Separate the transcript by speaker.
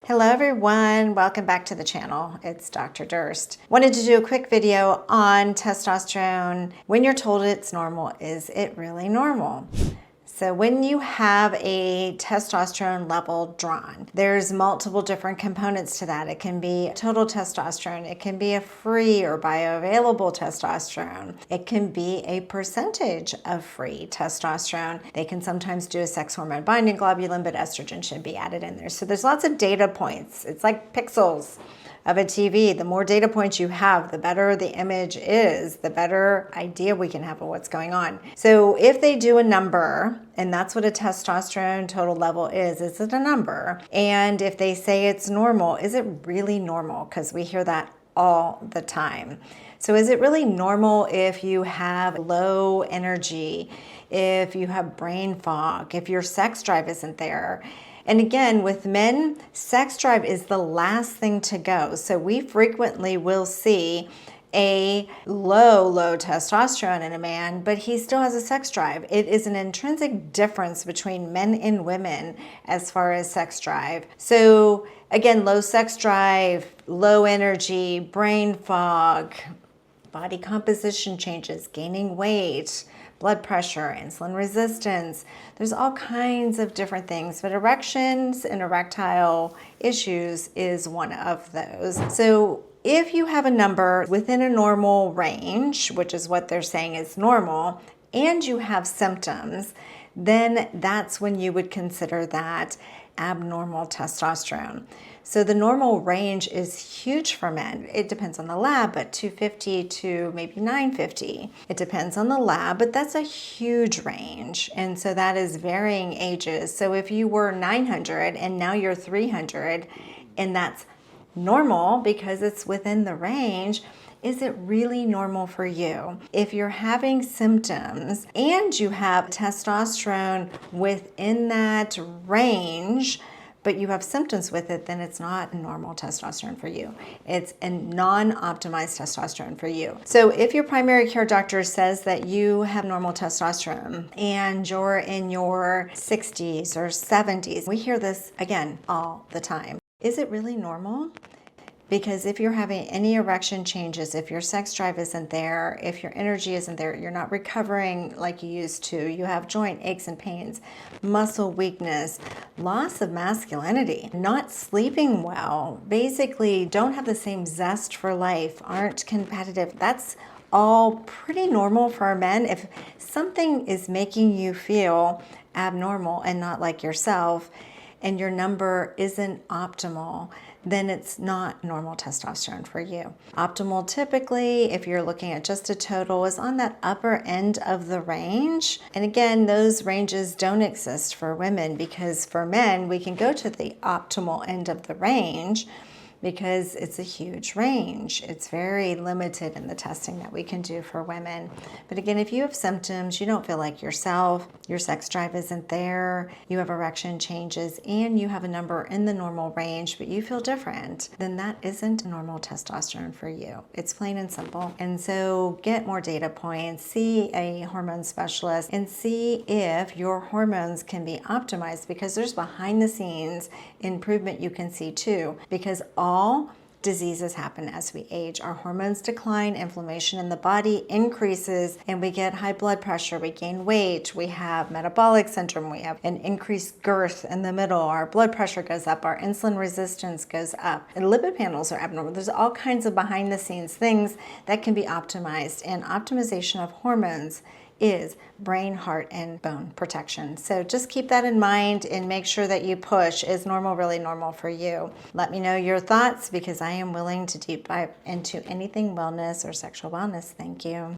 Speaker 1: Hello everyone, welcome back to the channel. It's Dr. Durst. Wanted to do a quick video on testosterone. When you're told it's normal, is it really normal? So when you have a testosterone level drawn, there's multiple different components to that. It can be total testosterone, it can be a free or bioavailable testosterone, it can be a percentage of free testosterone. They can sometimes do a sex hormone binding globulin, but estrogen should be added in there. So there's lots of data points. It's like pixels of a TV. The more data points you have, the better the image is, the better idea we can have of what's going on. So if they do a number, and that's what a testosterone total level is it a number? And if they say it's normal, is it really normal? Because we hear that all the time. So is it really normal if you have low energy, if you have brain fog, if your sex drive isn't there? And again, with men, sex drive is the last thing to go. So we frequently will see a low testosterone in a man, but he still has a sex drive. It is an intrinsic difference between men and women as far as sex drive. So again, low sex drive, low energy, brain fog, body composition changes, gaining weight, blood pressure, insulin resistance. There's all kinds of different things, but erections and erectile issues is one of those. So if you have a number within a normal range, which is what they're saying is normal, and you have symptoms, then that's when you would consider that abnormal testosterone. So the normal range is huge for men. It depends on the lab, but 250 to maybe 950. It depends on the lab, but that's a huge range. And so that is varying ages. So if you were 900 and now you're 300, and that's normal because it's within the range, is it really normal for you? If you're having symptoms and you have testosterone within that range, but you have symptoms with it, then it's not normal testosterone for you. It's a non-optimized testosterone for you. So if your primary care doctor says that you have normal testosterone and you're in your 60s or 70s, we hear this again all the time. Is it really normal? Because if you're having any erection changes, if your sex drive isn't there, if your energy isn't there, you're not recovering like you used to, you have joint aches and pains, muscle weakness, loss of masculinity, not sleeping well, basically don't have the same zest for life, aren't competitive, that's all pretty normal for men. If something is making you feel abnormal and not like yourself, and your number isn't optimal, then it's not normal testosterone for you. Optimal typically, if you're looking at just a total, is on that upper end of the range. And again, those ranges don't exist for women because for men, we can go to the optimal end of the range because it's a huge range. It's very limited in the testing that we can do for women. But again, if you have symptoms, you don't feel like yourself, your sex drive isn't there, you have erection changes, and you have a number in the normal range, but you feel different, then that isn't normal testosterone for you. It's plain and simple. And so get more data points, see a hormone specialist, and see if your hormones can be optimized because there's behind the scenes improvement you can see too, because all diseases happen as we age. Our hormones decline, inflammation in the body increases, and we get high blood pressure, we gain weight, we have metabolic syndrome, we have an increased girth in the middle, our blood pressure goes up, our insulin resistance goes up, and lipid panels are abnormal. There's all kinds of behind the scenes things that can be optimized, and optimization of hormones is brain, heart, and bone protection. So just keep that in mind and make sure that you push. Is normal really normal for you? Let me know your thoughts because I am willing to deep dive into anything wellness or sexual wellness. Thank you.